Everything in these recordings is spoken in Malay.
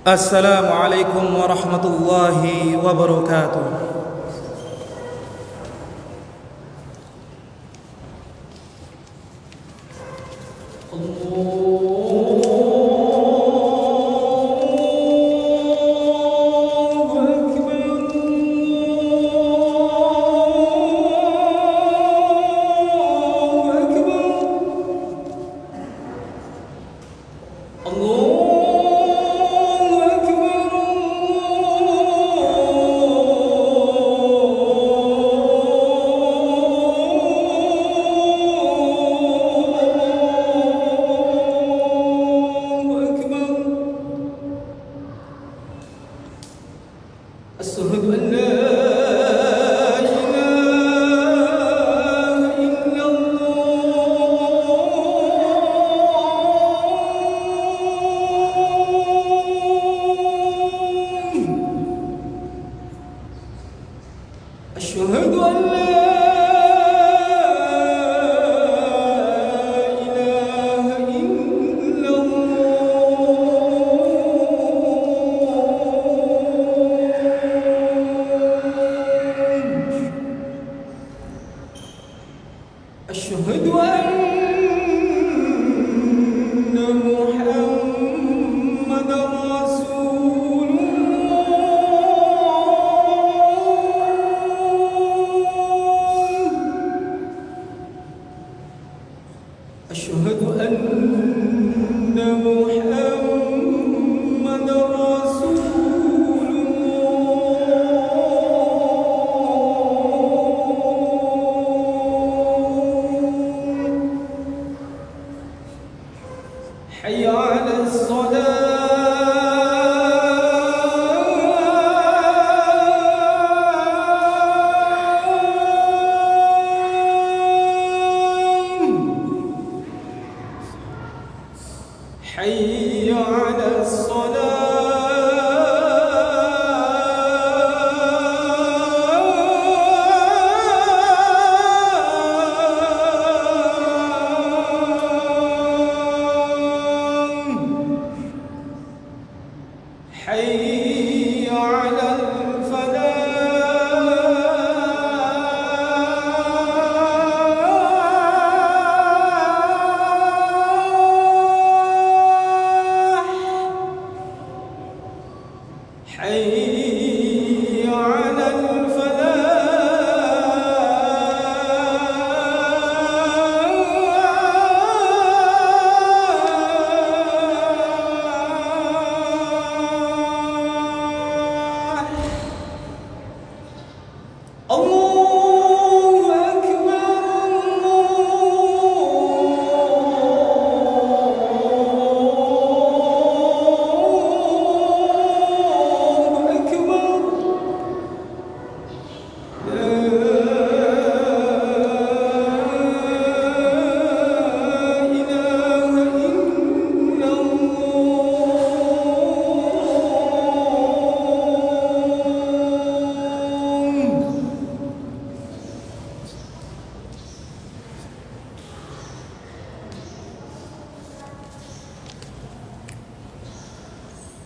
Assalamualaikum warahmatullahi wabarakatuh.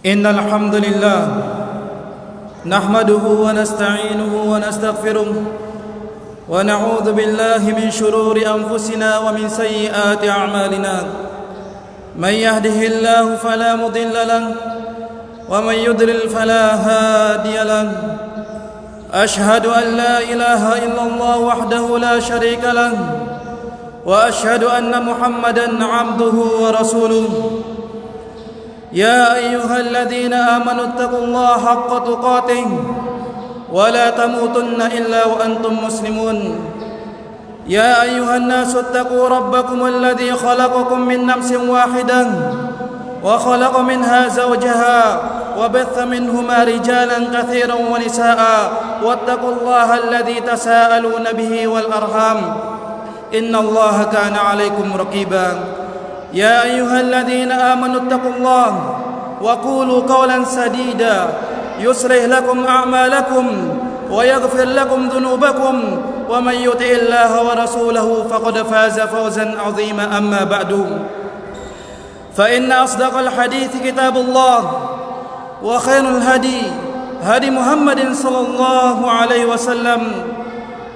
Innal hamdalillah nahmaduhu wa nasta'inuhu wa nastaghfiruh wa na'udzu billahi min shururi anfusina wa min sayyiati a'malina may yahdihillahu fala mudilla lahu wa may yudlil fala hadiya lahu ashhadu an la ilaha illallah wahdahu la sharika lahu wa ashhadu anna muhammadan 'abduhu wa rasuluh. يا أيها الذين آمنوا اتقوا الله حق تقاته ولا تموتن إلا وأنتم مسلمون. يا أيها الناس اتقوا ربكم الذي خلقكم من نفس واحدة وخلق منها زوجها وبث منهما رجالا كثيرا ونساء واتقوا الله الذي تساءلون به والأرحام إن الله كان عليكم رقيبا. يا أيها الذين آمنوا اتقوا الله وقولوا قولا سديدا يصلح لكم أعمالكم ويغفر لكم ذنوبكم ومن يطع الله ورسوله فقد فاز فوزا عظيما. أما بعد فإن أصدق الحديث كتاب الله وخير الهدي هدي محمد صلى الله عليه وسلم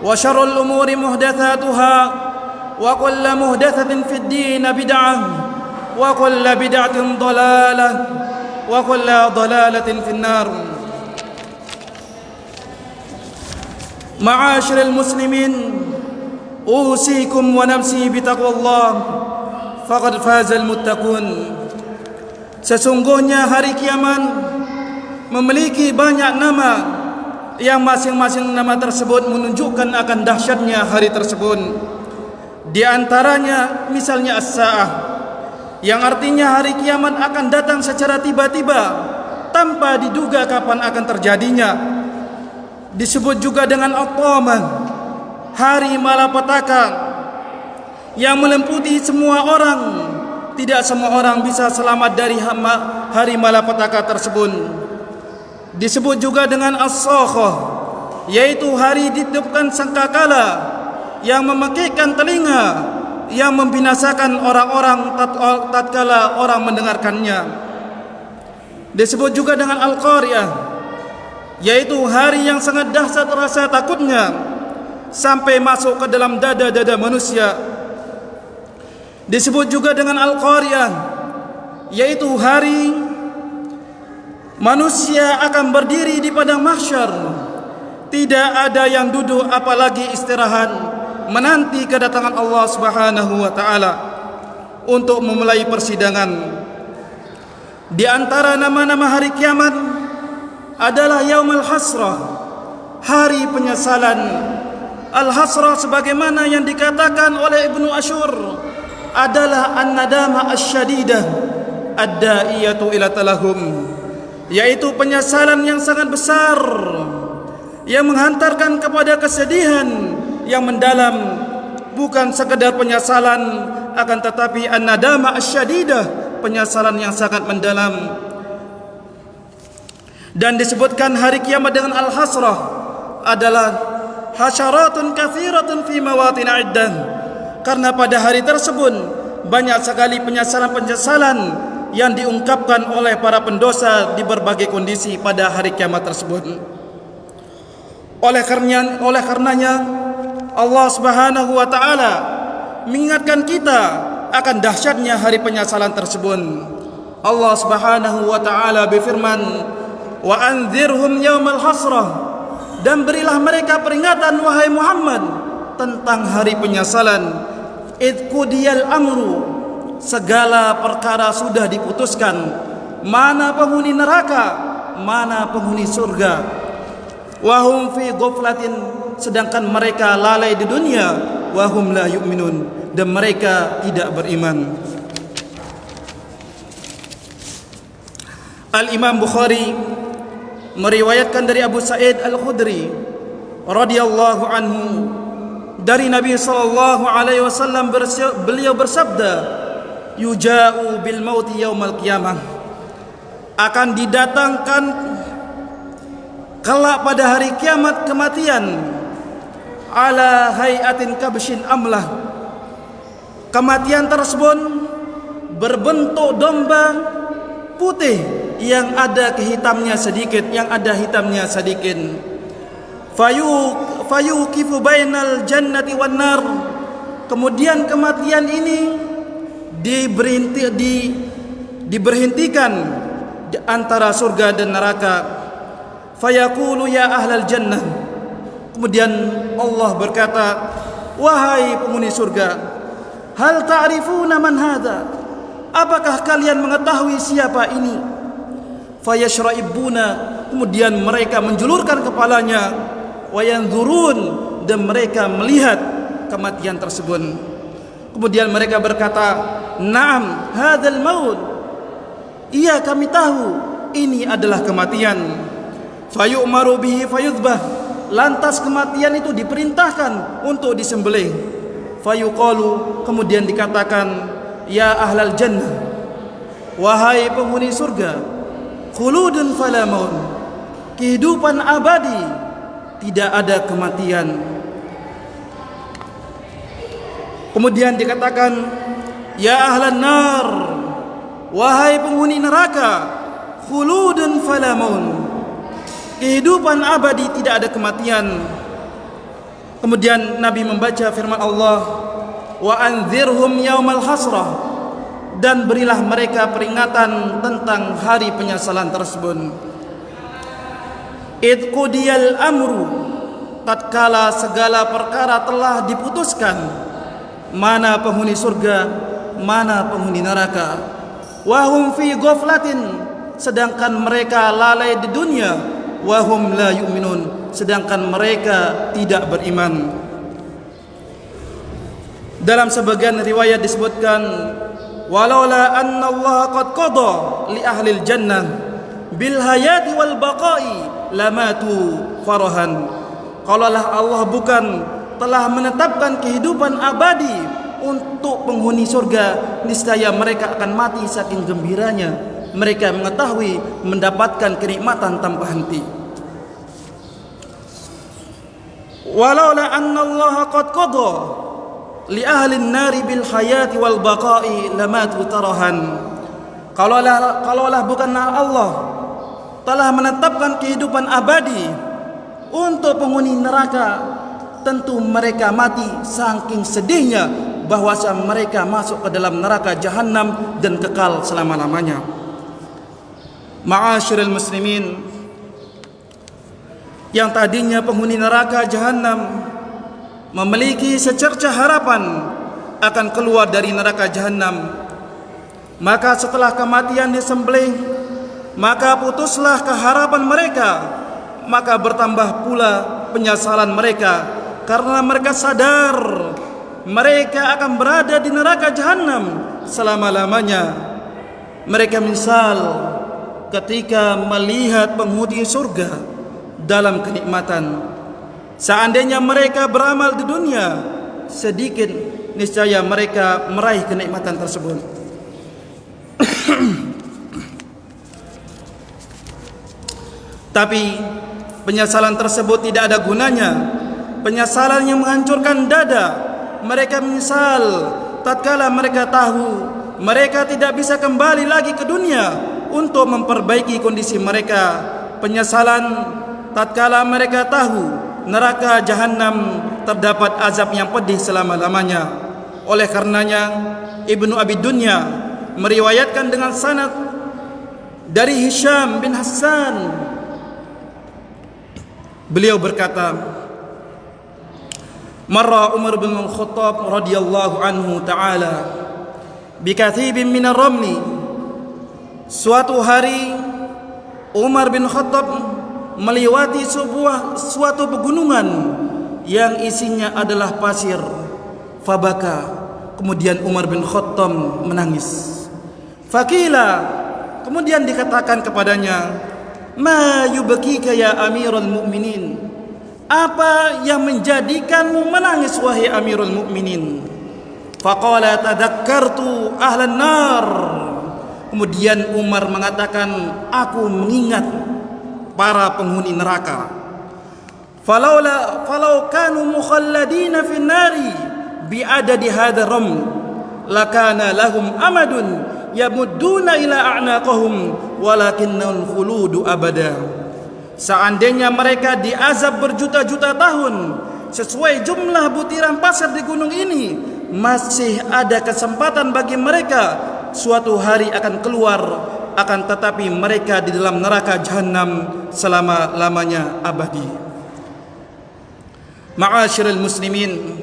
وشر الأمور محدثاتها وكل محدثة في الدين بدعة وكل بدعة ضلالة وكل ضلالة في النار. معاشر المسلمين أوصيكم ونفسي بتقوى الله فقد فاز المتقون. Sesungguhnya hari kiamat memiliki banyak nama yang masing-masing nama tersebut menunjukkan akan dahsyatnya hari tersebut. Di antaranya misalnya as-sa'ah, yang artinya hari kiamat akan datang secara tiba-tiba tanpa diduga kapan akan terjadinya. Disebut juga dengan at-tamah, hari malapetaka yang meliputi semua orang. Tidak semua orang bisa selamat dari hari malapetaka tersebut. Disebut juga dengan as-sakhah, yaitu hari ditiupkan sangkakala yang memekikkan telinga, yang membinasakan orang-orang tatkala orang mendengarkannya. Disebut juga dengan al-qari'ah, yaitu hari yang sangat dahsyat rasa takutnya sampai masuk ke dalam dada-dada manusia. Disebut juga dengan al-qari'ah, yaitu hari manusia akan berdiri di padang mahsyar, tidak ada yang duduk apalagi istirahat, menanti kedatangan Allah Subhanahu wa taala untuk memulai persidangan. Di antara nama-nama hari kiamat adalah Yaumul Hasrah, hari penyesalan. Al-Hasrah sebagaimana yang dikatakan oleh Ibnu Ashur adalah an-nadama asy-syadidah ad-da'iyatu ila talahum, yaitu penyesalan yang sangat besar yang menghantarkan kepada kesedihan yang mendalam. Bukan sekadar penyesalan, akan tetapi an-nadama asy-syadidah, penyesalan yang sangat mendalam. Dan disebutkan hari kiamat dengan al-hasrah adalah hasyaratun katsiratun fi mawatin iddah, karena pada hari tersebut banyak sekali penyesalan-penyesalan yang diungkapkan oleh para pendosa di berbagai kondisi pada hari kiamat tersebut. Oleh karenanya Allah Subhanahu wa taala mengingatkan kita akan dahsyatnya hari penyesalan tersebut. Allah Subhanahu wa taala berfirman, "Wa anzirhum yaumal hasrah," dan berilah mereka peringatan wahai Muhammad tentang hari penyesalan. Id qudiyal amru, segala perkara sudah diputuskan, mana penghuni neraka, mana penghuni surga. Wahum fi ghaflatin, sedangkan mereka lalai di dunia. Wahum la yu'minun, dan mereka tidak beriman. Al-Imam Bukhari meriwayatkan dari Abu Sa'id Al-Khudri radhiyallahu anhu dari Nabi sallallahu alaihi wasallam, beliau bersabda, "Yuja'u bil mauti yaumal qiyamah," akan didatangkan kelak pada hari kiamat kematian, ala hayatin kabshin amlah, kematian tersebut berbentuk domba putih yang ada hitamnya sedikit, fayuqifu bainal jannati wan nar, kemudian kematian ini diberhentikan di antara surga dan neraka. Fayaqulu ya ahlal jannah, kemudian Allah berkata, wahai penghuni surga, hal ta'rifuna man hadha, apakah kalian mengetahui siapa ini? Fayashra'ibuna, kemudian mereka menjulurkan kepalanya, wayanzurun, dan mereka melihat kematian tersebut. Kemudian mereka berkata, na'am hadzal maut, iya kami tahu ini adalah kematian. Fayu'maru bihi fayudbah, lantas kematian itu diperintahkan untuk disembelih. Fayuqalu, kemudian dikatakan, ya ahlal jannah, wahai penghuni surga, khuludun fala maut, kehidupan abadi, tidak ada kematian. Kemudian dikatakan, ya ahlan nar, wahai penghuni neraka, khuludun fala maut. Kehidupan abadi, tidak ada kematian. Kemudian Nabi membaca firman Allah, wa anzirhum yaumal hasrah, dan berilah mereka peringatan tentang hari penyesalan tersebut. Id qudiyal amru, tatkala segala perkara telah diputuskan, mana penghuni surga, mana penghuni neraka. Wa hum fi ghaflatin, sedangkan mereka lalai di dunia. Wa hum la yu'minun, sedangkan mereka tidak beriman. Dalam sebagian riwayat disebutkan, walaula anna Allah qad qada li ahli jannah bil hayati wal baqai lamatu farahan. Kalaulah Allah bukan telah menetapkan kehidupan abadi untuk penghuni surga, niscaya mereka akan mati saking gembiranya. Mereka mengetahui mendapatkan kenikmatan tanpa henti. Walaula anna Allah qad qada li ahli an-nari bil hayati wal baqai lamatu tarahan. Kalaulah bukanlah Allah telah menetapkan kehidupan abadi untuk penghuni neraka, tentu mereka mati saking sedihnya bahwasanya mereka masuk ke dalam neraka jahanam dan kekal selama-lamanya. Ma'asyiral muslimin, yang tadinya penghuni neraka jahanam memiliki secercah harapan akan keluar dari neraka jahanam, maka setelah kematian disembelih, maka putuslah keharapan mereka, maka bertambah pula penyesalan mereka, karena mereka sadar mereka akan berada di neraka jahanam selama-lamanya. Mereka misal ketika melihat penghuni surga dalam kenikmatan, seandainya mereka beramal di dunia sedikit, niscaya mereka meraih kenikmatan tersebut. Tapi penyesalan tersebut tidak ada gunanya. Penyesalan yang menghancurkan dada. Mereka menyesal tatkala mereka tahu mereka tidak bisa kembali lagi ke dunia untuk memperbaiki kondisi mereka. Penyesalan tatkala mereka tahu neraka jahanam terdapat azab yang pedih selama-lamanya. Oleh karenanya Ibnu Abi Dunya meriwayatkan dengan sanad dari Hisham bin Hassan, beliau berkata, marra Umar bin Khattab radhiyallahu anhu ta'ala bikathibin minar ramli. Suatu hari Umar bin Khattab melewati suatu pegunungan yang isinya adalah pasir. Fabaka, kemudian Umar bin Khattab menangis. Fakila, kemudian dikatakan kepadanya, ma yubkika ya Amirul Mukminin, apa yang menjadikanmu menangis wahai Amirul Mukminin? Faqala tadakkartu ahlan nar. Kemudian Umar mengatakan, aku mengingat para penghuni neraka. Falau kanu mukhalladina fin nari bi'adadi hadha ram lakana lahum amadun yamudduna ila a'naqahum walakinnal khuludu abada. Seandainya mereka diazab berjuta-juta tahun sesuai jumlah butiran pasir di gunung ini, masih ada kesempatan bagi mereka suatu hari akan keluar, akan tetapi mereka di dalam neraka jahanam selama-lamanya abadi. Ma'asyiral muslimin,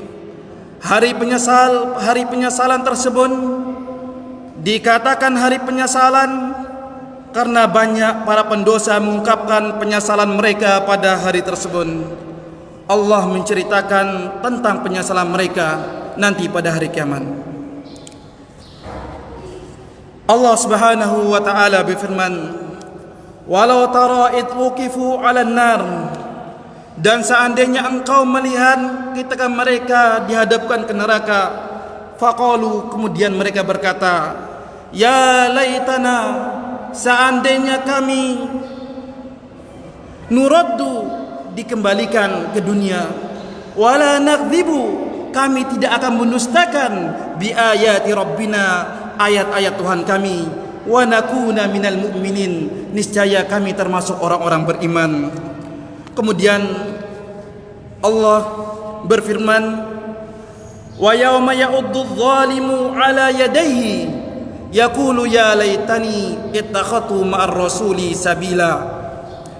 hari penyesalan tersebut dikatakan hari penyesalan karena banyak para pendosa mengungkapkan penyesalan mereka pada hari tersebut. Allah menceritakan tentang penyesalan mereka nanti pada hari kiamat. Allah Subhanahu wa taala berfirman, walau tara id wuqifu 'alan nar, dan seandainya engkau melihat ketika mereka dihadapkan ke neraka, faqalu, kemudian mereka berkata, ya laitana, seandainya kami nuraddu, dikembalikan ke dunia, wala nakdzibu, kami tidak akan mendustakan bi ayati rabbina, ayat-ayat Tuhan kami, wa nakuna minal mu'minin, niscaya kami termasuk orang-orang beriman. Kemudian Allah berfirman, wa yauma ya'uddu adh-dhalimu 'ala yadayhi yaqulu ya laitani ittakhadtu ma'ar rasuli sabila.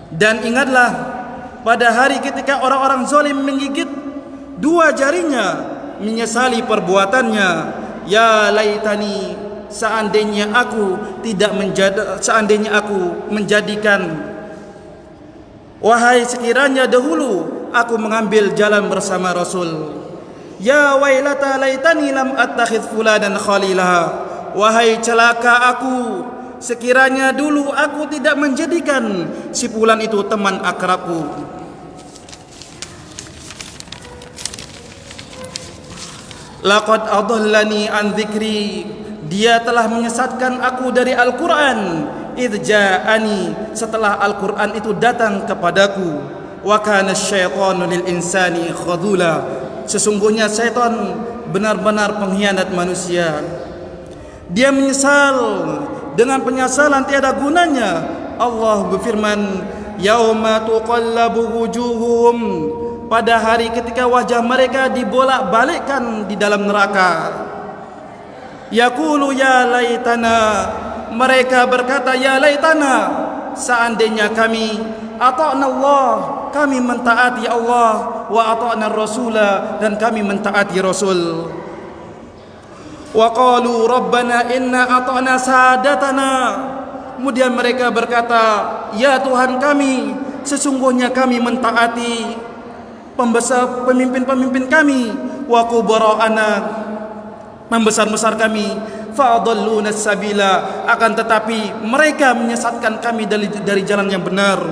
Dan ingatlah pada hari ketika orang-orang zalim menggigit dua jarinya menyesali perbuatannya. Ya laitani, seandainya aku menjadikan, wahai sekiranya dahulu aku mengambil jalan bersama Rasul. Ya wailata laitani lam attakhidh fulanan khalila, wahai celaka aku, sekiranya dulu aku tidak menjadikan si fulan itu teman akrabku. Laqad adallani an dzikri, dia telah menyesatkan aku dari Al-Quran. Idh ja'ani, setelah Al-Quran itu datang kepadaku. Wa kana asyaitanu lil insani khadula, sesungguhnya syaitan benar-benar pengkhianat manusia. Dia menyesal dengan penyesalan tiada gunanya. Allah berfirman, yauma tuqallabu wujuhum, pada hari ketika wajah mereka dibolak-balikkan di dalam neraka. Yaqulu ya laitana, mereka berkata ya laitana, seandainya kami ata'na Allah, kami mentaati Allah, wa ata'na Rasula, dan kami mentaati Rasul. Wa qalu rabbana inna ata'na sadatana, kemudian mereka berkata, ya Tuhan kami, sesungguhnya kami mentaati pemimpin-pemimpin kami, wa kubara'ana, membesar-besar kami, fa'adalluna sabila, akan tetapi mereka menyesatkan kami dari jalan yang benar.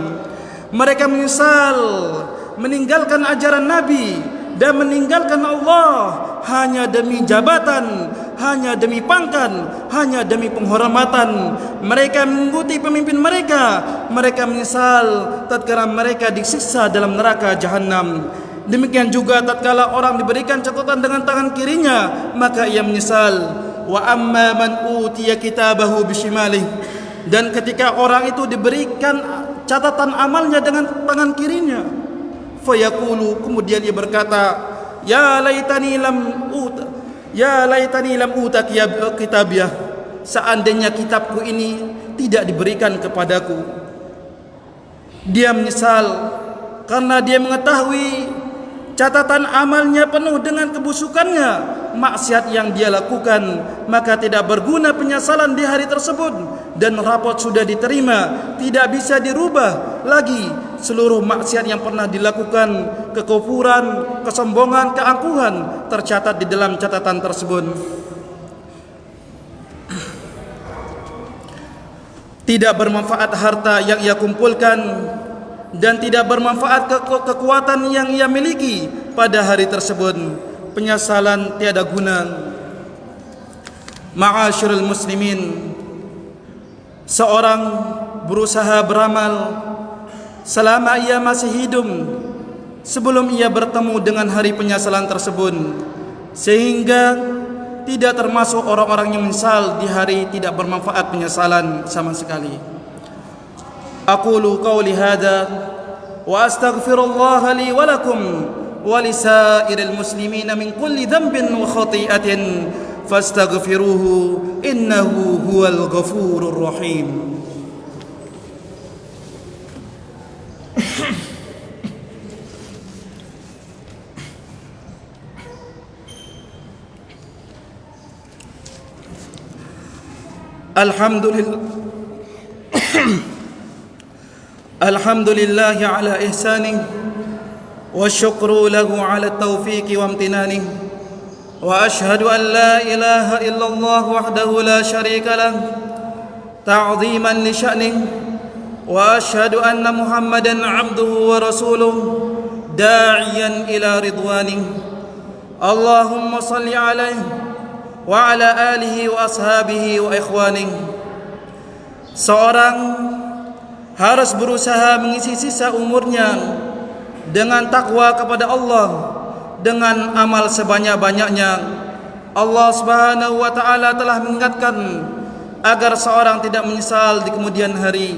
Mereka menyesal meninggalkan ajaran Nabi dan meninggalkan Allah hanya demi jabatan, hanya demi pangkat, hanya demi penghormatan. Mereka mengikuti pemimpin mereka. Mereka menyesal tatkala mereka disiksa dalam neraka jahanam. Demikian juga tatkala orang diberikan catatan dengan tangan kirinya, maka ia menyesal. Wa amma man utiya kitabahu bishimalih, dan ketika orang itu diberikan catatan amalnya dengan tangan kirinya, fayaqulu, kemudian ia berkata, ya laitani lam uta kitabiyah, seandainya kitabku ini tidak diberikan kepadaku. Dia menyesal karena dia mengetahui catatan amalnya penuh dengan kebusukannya, maksiat yang dia lakukan, maka tidak berguna penyesalan di hari tersebut, dan rapot sudah diterima, tidak bisa dirubah lagi seluruh maksiat yang pernah dilakukan, kekufuran, kesombongan, keangkuhan tercatat di dalam catatan tersebut. Tidak bermanfaat harta yang ia kumpulkan, dan tidak bermanfaat kekuatan yang ia miliki pada hari tersebut. Penyesalan tiada guna. Ma'asyiral muslimin, seorang berusaha beramal selama ia masih hidup sebelum ia bertemu dengan hari penyesalan tersebut, sehingga tidak termasuk orang-orang yang menyesal di hari tidak bermanfaat penyesalan sama sekali. Aqulu qawli hadha wa astaghfirullah li wa lakum wa lisairil muslimina min kulli dhanbin wa khati'atin fastaghfiruhu innahu huwal ghafurur rahim. Alhamdulillah ala ihsanih wa syukru lahu ala taufiqi wa amtinanih, wa ashhadu an la ilaha illallah wahdahu la syarika lah ta'ziman li sya'nih, wa ashhadu anna Muhammadan abduhu wa rasuluh da'iyan ila ridwanih. Allahumma salli alaihi wa ala alihi wa ashabihi wa ikhwanih. Seorang harus berusaha mengisi sisa umurnya dengan takwa kepada Allah, dengan amal sebanyak-banyaknya. Allah Subhanahu wa taala telah mengingatkan, agar seorang tidak menyesal di kemudian hari.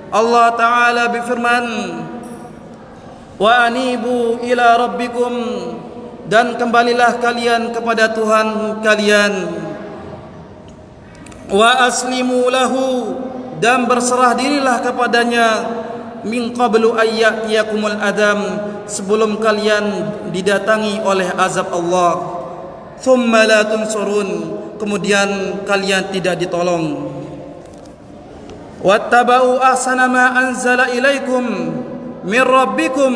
Allah Ta'ala berfirman, wa anibu ila rabbikum, dan kembalilah kalian kepada Tuhan kalian. Wa aslimu lahu, dan berserah dirilah kepadanya. Min qablu ayyatiyakumul adam, sebelum kalian didatangi oleh azab Allah. Thumma la tunsurun, kemudian kalian tidak ditolong. Wattaba'u ahsana ma anzala ilaikum min rabbikum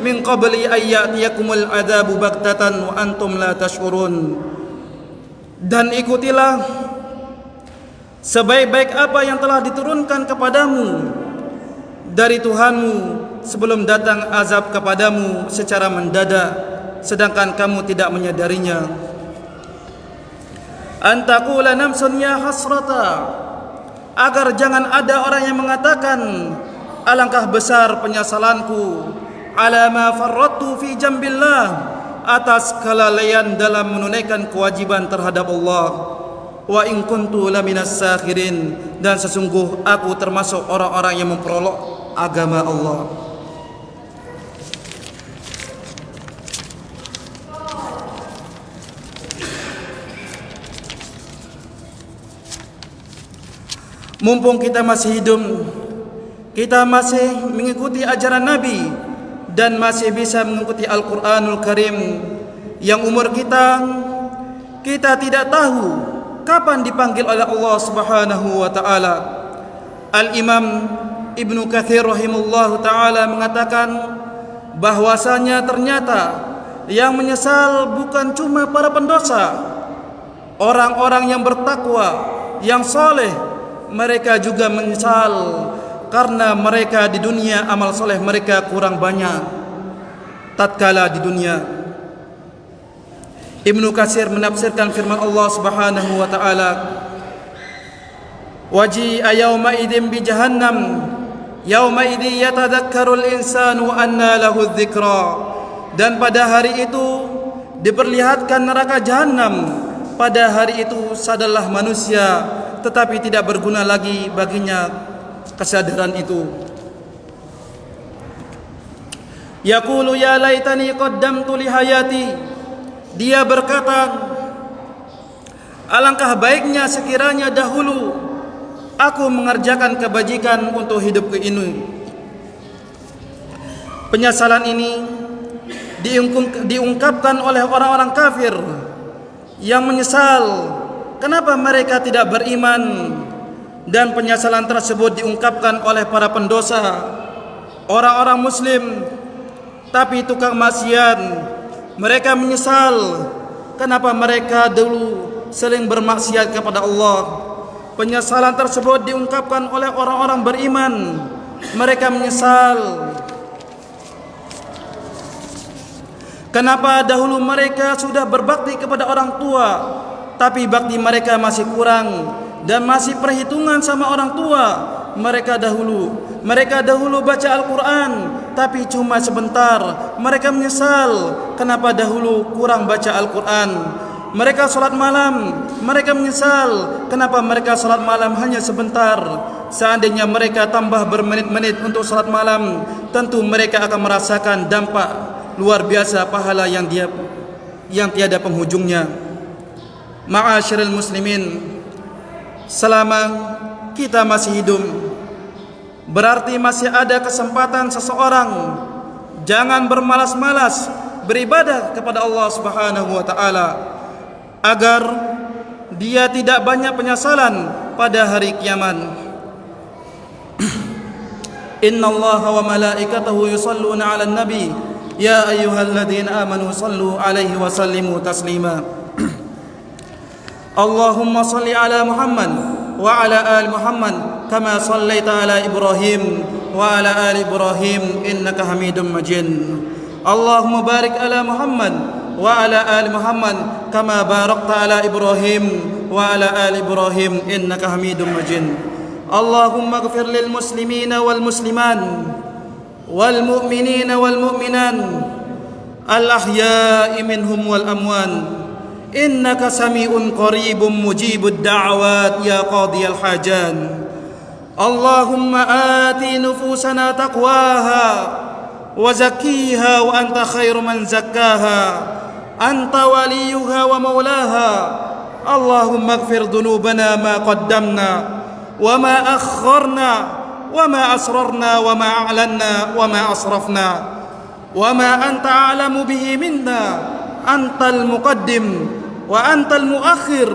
min qabli ayyatiyakumul adabu baghtatan wa antum la tash'urun. Dan ikutilah sebaik-baik apa yang telah diturunkan kepadamu dari Tuhanmu sebelum datang azab kepadamu secara mendadak, sedangkan kamu tidak menyadarinya. Antaqula nafsun ya hasrata, agar jangan ada orang yang mengatakan, alangkah besar penyesalanku, ala ma farrattu fi jambillah, atas kelalaian dalam menunaikan kewajiban terhadap Allah. Wa in kuntu laminas sakhirin, dan sesungguh aku termasuk orang-orang yang memperolok agama Allah. Mumpung kita masih hidup, kita masih mengikuti ajaran Nabi dan masih bisa mengikuti Al-Quranul Karim, yang umur kita tidak tahu kapan dipanggil oleh Allah Subhanahu wa taala. Al-Imam Ibnu Katsir rahimahullahu taala mengatakan bahwasanya ternyata yang menyesal bukan cuma para pendosa, orang-orang yang bertakwa, yang soleh, mereka juga menyesal karena mereka di dunia amal soleh mereka kurang banyak tatkala di dunia. Ibnu Katsir menafsirkan firman Allah Subhanahu wa taala, waji'a yauma idzin bi jahannam yauma idzi yatadzakkarul insanu anna lahu dzikra, dan pada hari itu diperlihatkan neraka jahanam. Pada hari itu sadarlah manusia, tetapi tidak berguna lagi baginya kesadaran itu. Yaqulu ya laitani qaddamtu li hayati, dia berkata, alangkah baiknya sekiranya dahulu aku mengerjakan kebajikan untuk hidupku ini. Penyesalan ini diungkapkan oleh orang-orang kafir yang menyesal kenapa mereka tidak beriman, dan penyesalan tersebut diungkapkan oleh para pendosa, orang-orang muslim tapi tukang maksiat. Mereka menyesal kenapa mereka dulu sering bermaksiat kepada Allah. Penyesalan tersebut diungkapkan oleh orang-orang beriman. Mereka menyesal kenapa dahulu mereka sudah berbakti kepada orang tua, tapi bakti mereka masih kurang dan masih perhitungan sama orang tua. Mereka dahulu baca Al-Quran tapi cuma sebentar. Mereka menyesal kenapa dahulu kurang baca Al-Quran. Mereka salat malam, mereka menyesal kenapa mereka salat malam hanya sebentar. Seandainya mereka tambah bermenit-menit untuk salat malam, tentu mereka akan merasakan dampak luar biasa pahala yang tiada penghujungnya. Ma'asyiral muslimin, selama kita masih hidup, berarti masih ada kesempatan seseorang jangan bermalas-malas beribadah kepada Allah Subhanahu wa taala, agar dia tidak banyak penyesalan pada hari kiamat. Innallaha wa malaikatahu yusalluna 'alan nabi ya ayyuhalladzina amanu sallu 'alaihi wa sallimu taslima. Allahumma salli ala Muhammad wa ala ali Muhammad kama sallaita ala Ibrahim wa ala ali Ibrahim innaka Hamidum Majid. Allahumma barik ala Muhammad wa ala ali Muhammad kama barakta ala Ibrahim wa ala ali Ibrahim innaka Hamidum Majid. Allahumma ighfir lil muslimina wal musliman wal mu'minina wal mu'minan al ahya'i minhum wal amwan إنك سميع قريب مجيب الدعوات يا قاضي الحاجات. اللهم آت نفوسنا تقواها وزكيها وأنت خير من زكاها، أنت وليها ومولاها. اللهم اغفر ذنوبنا ما قدمنا وما أخرنا وما أسررنا وما أعلنا وما أسرفنا وما أنت أعلم به منا. أنت المقدم وأنت المؤخر،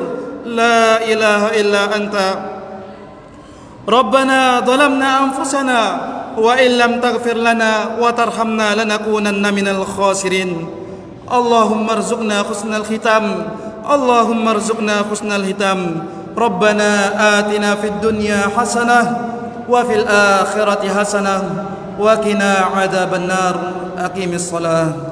لا إله إلا أنت. ربنا ظلمنا أنفسنا وإن لم تغفر لنا وترحمنا لنكونن من الخاسرين. اللهم ارزقنا حسن الختام، اللهم ارزقنا حسن الختام. ربنا آتنا في الدنيا حسنة وفي الآخرة حسنة وقنا عذاب النار. أقيم الصلاة.